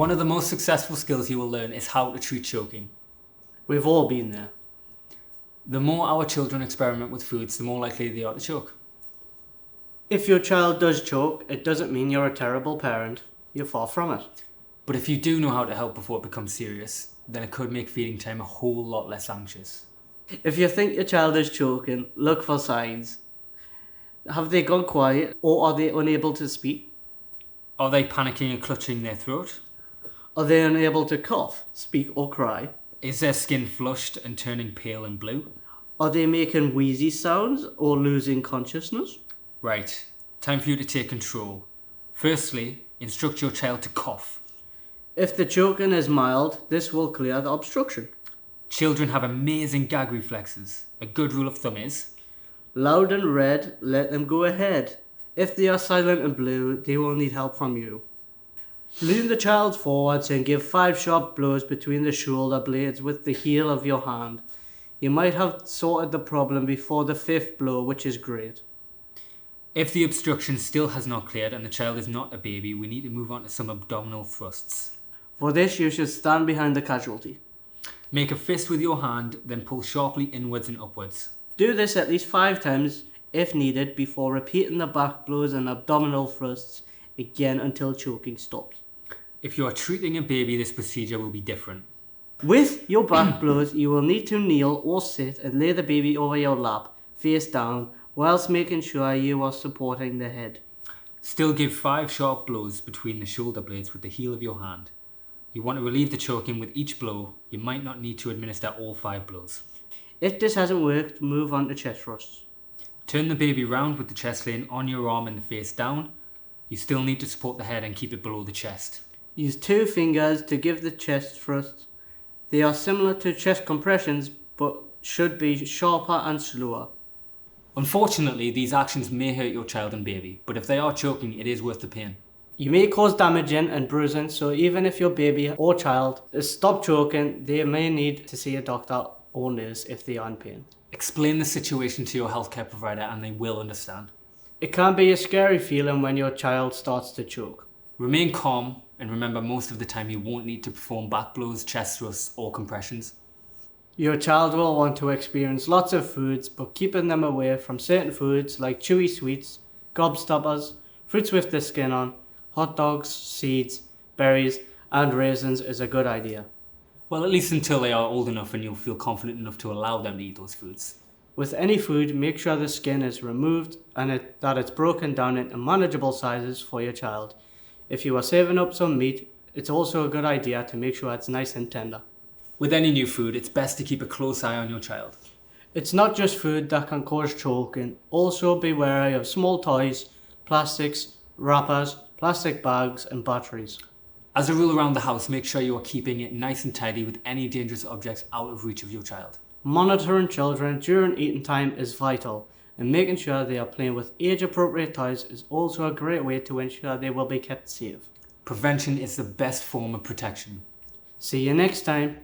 One of the most successful skills you will learn is how to treat choking. We've all been there. The more our children experiment with foods, the more likely they are to choke. If your child does choke, it doesn't mean you're a terrible parent. You're far from it. But if you do know how to help before it becomes serious, then it could make feeding time a whole lot less anxious. If you think your child is choking, look for signs. Have they gone quiet, or are they unable to speak? Are they panicking and clutching their throat? Are they unable to cough, speak or cry? Is their skin flushed and turning pale and blue? Are they making wheezy sounds or losing consciousness? Right, time for you to take control. Firstly, instruct your child to cough. If the choking is mild, this will clear the obstruction. Children have amazing gag reflexes. A good rule of thumb is, Loud and red, let them go ahead. If they are silent and blue, they will need help from you. Lean the child forwards and give 5 sharp blows between the shoulder blades with the heel of your hand. You might have sorted the problem before the 5th blow, which is great. if the obstruction still has not cleared and the child is not a baby, we need to move on to some abdominal thrusts. For this, you should stand behind the casualty. Make a fist with your hand, then pull sharply inwards and upwards. Do this at least 5 times if needed before repeating the back blows and abdominal thrusts again until choking stops. If you are treating a baby, this procedure will be different. With your back blows, you will need to kneel or sit and lay the baby over your lap, face down, whilst making sure you are supporting the head. Still give 5 sharp blows between the shoulder blades with the heel of your hand. You want to relieve the choking with each blow. You might not need to administer all 5 blows. If this hasn't worked, move on to chest thrusts. Turn the baby round with the chest laying on your arm and the face down. You still need to support the head and keep it below the chest. Use 2 fingers to give the chest thrusts. They are similar to chest compressions, but should be sharper and slower. Unfortunately, these actions may hurt your child and baby, but if they are choking, it is worth the pain. You may cause damaging and bruising, so even if your baby or child is stopped choking, they may need to see a doctor or nurse if they are in pain. Explain the situation to your healthcare provider and they will understand. It can be a scary feeling when your child starts to choke. Remain calm and remember most of the time you won't need to perform back blows, chest thrusts or compressions. Your child will want to experience lots of foods, but keeping them away from certain foods like chewy sweets, gobstoppers, fruits with the skin on, hot dogs, seeds, berries and raisins is a good idea. Well, at least until they are old enough and you'll feel confident enough to allow them to eat those foods. With any food, make sure the skin is removed and that it's broken down into manageable sizes for your child. If you are saving up some meat, it's also a good idea to make sure it's nice and tender. With any new food, it's best to keep a close eye on your child. It's not just food that can cause choking. Also be wary of small toys, plastics, wrappers, plastic bags and batteries. As a rule around the house, make sure you are keeping it nice and tidy with any dangerous objects out of reach of your child. Monitoring children during eating time is vital, and making sure they are playing with age-appropriate toys is also a great way to ensure they will be kept safe. Prevention is the best form of protection. See you next time.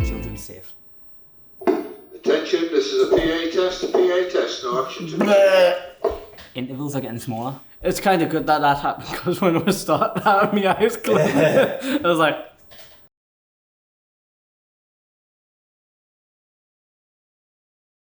Children safe. Attention, this is a PA test, no action to Intervals are getting smaller. It's kind of good that happened, because when it was starting, I had my eyes closed. I was like...